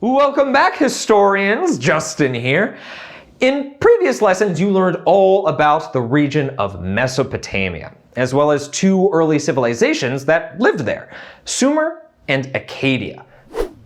Welcome back, historians. Justin here. In previous lessons, you learned all about the region of Mesopotamia, as well as two early civilizations that lived there, Sumer and Akkadian.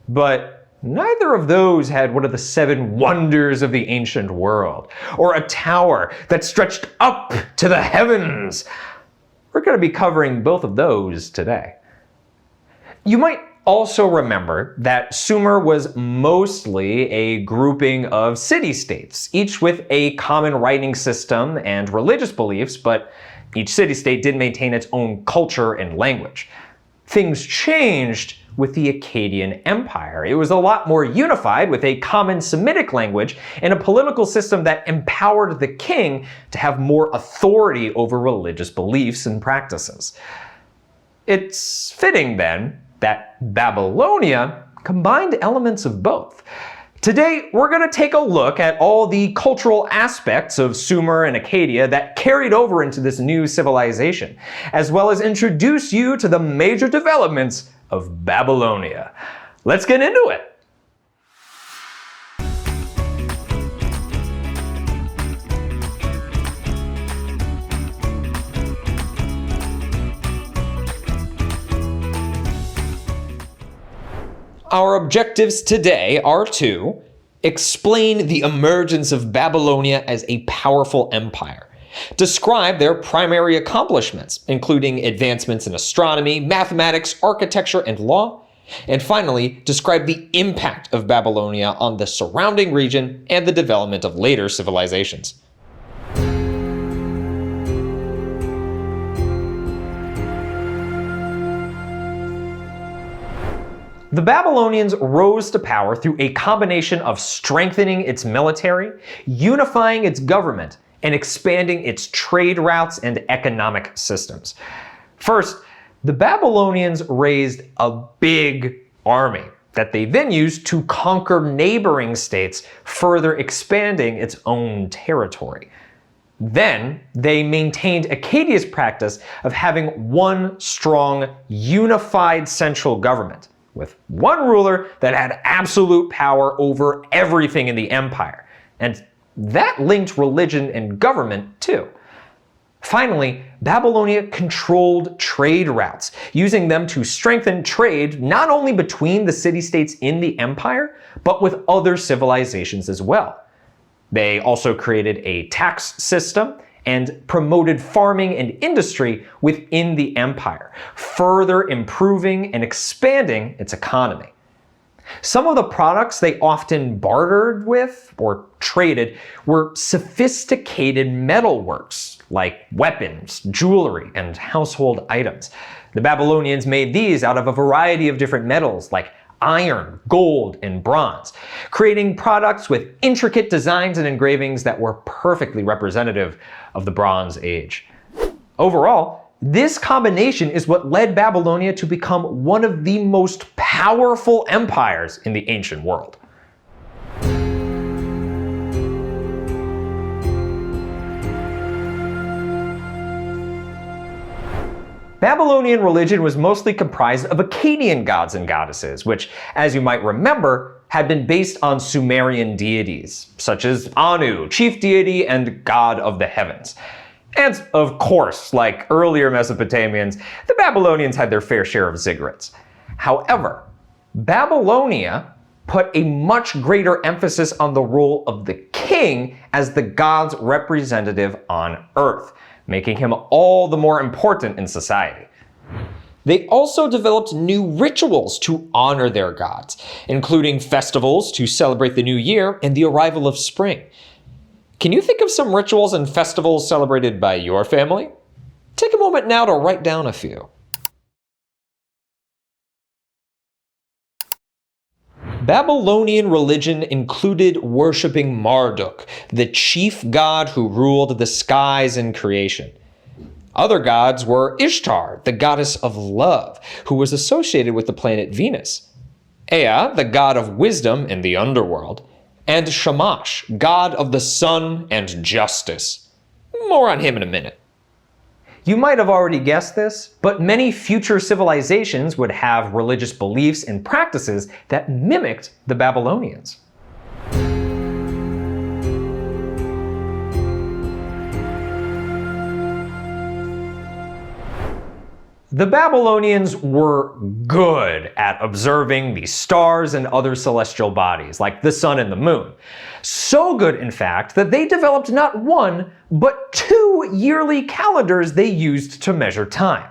But neither of those had one of the 7 wonders of the ancient world, or a tower that stretched up to the heavens. We're going to be covering both of those today. You might also remember that Sumer was mostly a grouping of city-states, each with a common writing system and religious beliefs, but each city-state did maintain its own culture and language. Things changed with the Akkadian Empire. It was a lot more unified, with a common Semitic language and a political system that empowered the king to have more authority over religious beliefs and practices. It's fitting, then, that Babylonia combined elements of both. Today, we're going to take a look at all the cultural aspects of Sumer and Akkadian that carried over into this new civilization, as well as introduce you to the major developments of Babylonia. Let's get into it. Our objectives today are to explain the emergence of Babylonia as a powerful empire, describe their primary accomplishments, including advancements in astronomy, mathematics, architecture, and law, and finally, describe the impact of Babylonia on the surrounding region and the development of later civilizations. The Babylonians rose to power through a combination of strengthening its military, unifying its government, and expanding its trade routes and economic systems. First, the Babylonians raised a big army that they then used to conquer neighboring states, further expanding its own territory. Then, they maintained Akkadian's practice of having one strong, unified central government, with one ruler that had absolute power over everything in the empire. And that linked religion and government too. Finally, Babylonia controlled trade routes, using them to strengthen trade not only between the city-states in the empire, but with other civilizations as well. They also created a tax system and promoted farming and industry within the empire, further improving and expanding its economy. Some of the products they often bartered with or traded were sophisticated metalworks, like weapons, jewelry, and household items. The Babylonians made these out of a variety of different metals like iron, gold, and bronze, creating products with intricate designs and engravings that were perfectly representative of the Bronze Age. Overall, this combination is what led Babylonia to become one of the most powerful empires in the ancient world. Babylonian religion was mostly comprised of Akkadian gods and goddesses, which, as you might remember, had been based on Sumerian deities, such as Anu, chief deity and god of the heavens. And of course, like earlier Mesopotamians, the Babylonians had their fair share of ziggurats. However, Babylonia put a much greater emphasis on the role of the king as the god's representative on earth, making him all the more important in society. They also developed new rituals to honor their gods, including festivals to celebrate the new year and the arrival of spring. Can you think of some rituals and festivals celebrated by your family? Take a moment now to write down a few. Babylonian religion included worshipping Marduk, the chief god who ruled the skies and creation. Other gods were Ishtar, the goddess of love, who was associated with the planet Venus, Ea, the god of wisdom in the underworld, and Shamash, god of the sun and justice. More on him in a minute. You might have already guessed this, but many future civilizations would have religious beliefs and practices that mimicked the Babylonians. The Babylonians were good at observing the stars and other celestial bodies, like the sun and the moon. So good, in fact, that they developed not one, but two yearly calendars they used to measure time.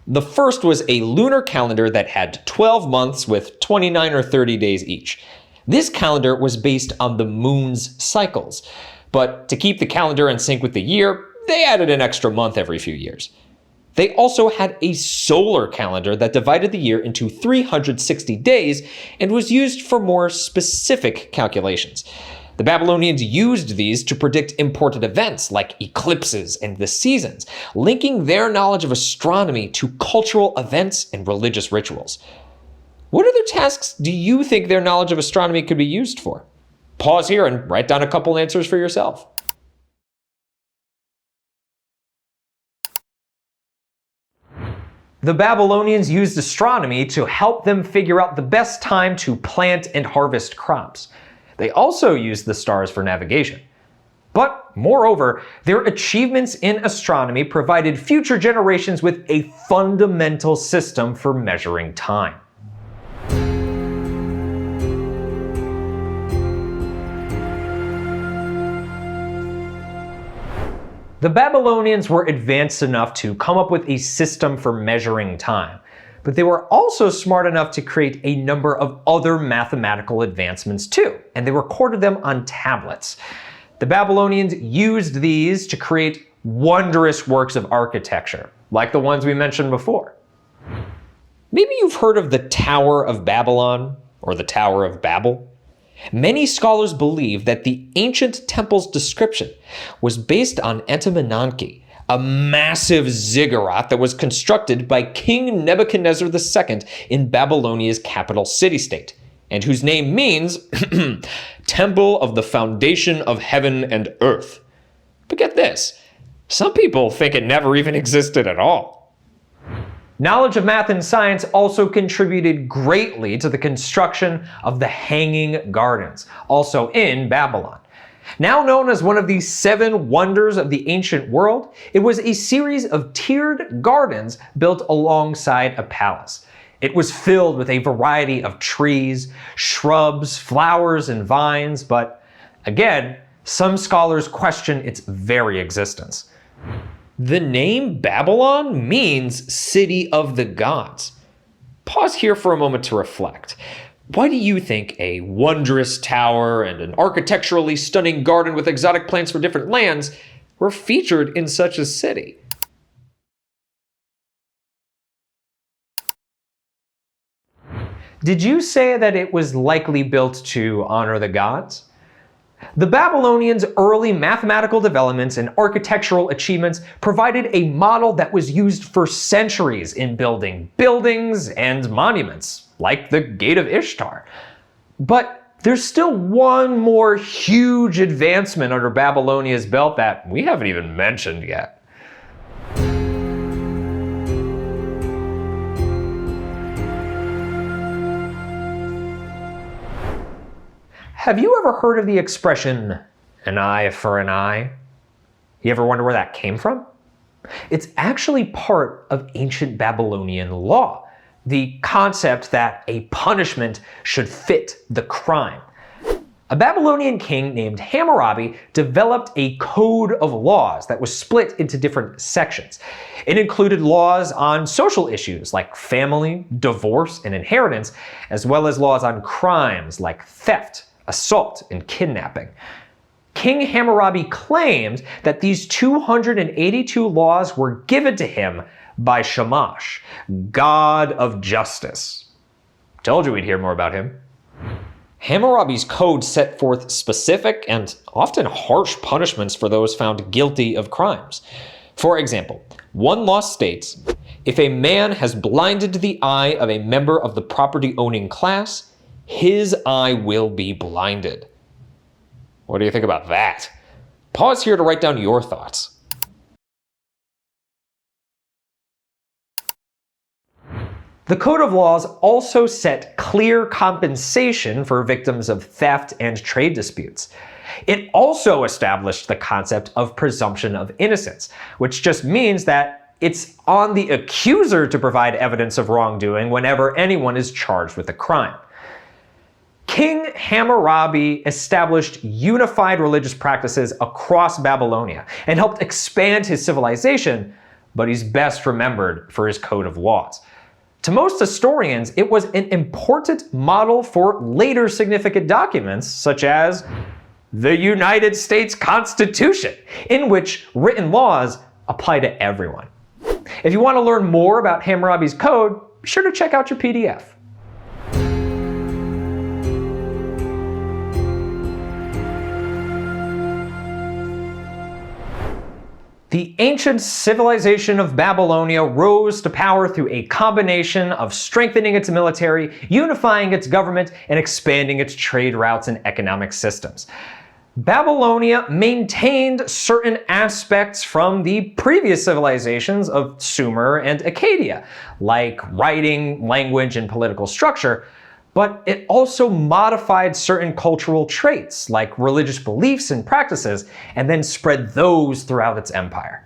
The first was a lunar calendar that had 12 months with 29 or 30 days each. This calendar was based on the moon's cycles, but to keep the calendar in sync with the year, they added an extra month every few years. They also had a solar calendar that divided the year into 360 days and was used for more specific calculations. The Babylonians used these to predict important events like eclipses and the seasons, linking their knowledge of astronomy to cultural events and religious rituals. What other tasks do you think their knowledge of astronomy could be used for? Pause here and write down a couple answers for yourself. The Babylonians used astronomy to help them figure out the best time to plant and harvest crops. They also used the stars for navigation. But moreover, their achievements in astronomy provided future generations with a fundamental system for measuring time. The Babylonians were advanced enough to come up with a system for measuring time, but they were also smart enough to create a number of other mathematical advancements too, and they recorded them on tablets. The Babylonians used these to create wondrous works of architecture, like the ones we mentioned before. Maybe you've heard of the Tower of Babylon, or the Tower of Babel. Many scholars believe that the ancient temple's description was based on Etemenanke, a massive ziggurat that was constructed by King Nebuchadnezzar II in Babylonia's capital city-state, and whose name means Temple of the Foundation of Heaven and Earth. But get this, some people think it never even existed at all. Knowledge of math and science also contributed greatly to the construction of the Hanging Gardens, also in Babylon. Now known as one of the 7 wonders of the ancient world, it was a series of tiered gardens built alongside a palace. It was filled with a variety of trees, shrubs, flowers, and vines, but again, some scholars question its very existence. The name Babylon means city of the gods. Pause here for a moment to reflect. Why do you think a wondrous tower and an architecturally stunning garden with exotic plants from different lands were featured in such a city? Did you say that it was likely built to honor the gods? The Babylonians' early mathematical developments and architectural achievements provided a model that was used for centuries in building buildings and monuments, like the Gate of Ishtar. But there's still one more huge advancement under Babylonia's belt that we haven't even mentioned yet. Have you ever heard of the expression, an eye for an eye? You ever wonder where that came from? It's actually part of ancient Babylonian law, the concept that a punishment should fit the crime. A Babylonian king named Hammurabi developed a code of laws that was split into different sections. It included laws on social issues like family, divorce, and inheritance, as well as laws on crimes like theft, assault, and kidnapping. King Hammurabi claimed that these 282 laws were given to him by Shamash, god of justice. Told you we'd hear more about him. Hammurabi's code set forth specific and often harsh punishments for those found guilty of crimes. For example, one law states, if a man has blinded the eye of a member of the property-owning class, his eye will be blinded. What do you think about that? Pause here to write down your thoughts. The Code of Laws also set clear compensation for victims of theft and trade disputes. It also established the concept of presumption of innocence, which just means that it's on the accuser to provide evidence of wrongdoing whenever anyone is charged with a crime. King Hammurabi established unified religious practices across Babylonia and helped expand his civilization, but he's best remembered for his Code of Laws. To most historians, it was an important model for later significant documents, such as the United States Constitution, in which written laws apply to everyone. If you want to learn more about Hammurabi's code, be sure to check out your PDF. The ancient civilization of Babylonia rose to power through a combination of strengthening its military, unifying its government, and expanding its trade routes and economic systems. Babylonia maintained certain aspects from the previous civilizations of Sumer and Akkadian, like writing, language, and political structure, but it also modified certain cultural traits, like religious beliefs and practices, and then spread those throughout its empire.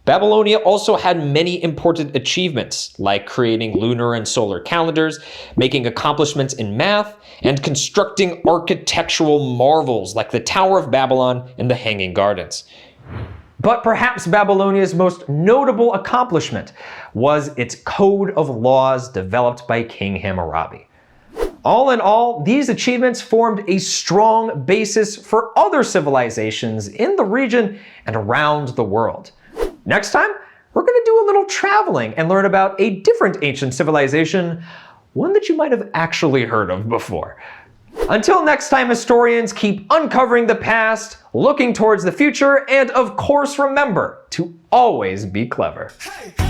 Babylonia also had many important achievements, like creating lunar and solar calendars, making accomplishments in math, and constructing architectural marvels like the Tower of Babylon and the Hanging Gardens. But perhaps Babylonia's most notable accomplishment was its Code of Laws developed by King Hammurabi. All in all, these achievements formed a strong basis for other civilizations in the region and around the world. Next time, we're going to do a little traveling and learn about a different ancient civilization, one that you might have actually heard of before. Until next time, historians, keep uncovering the past, looking towards the future, and of course remember to always be clever. Hey.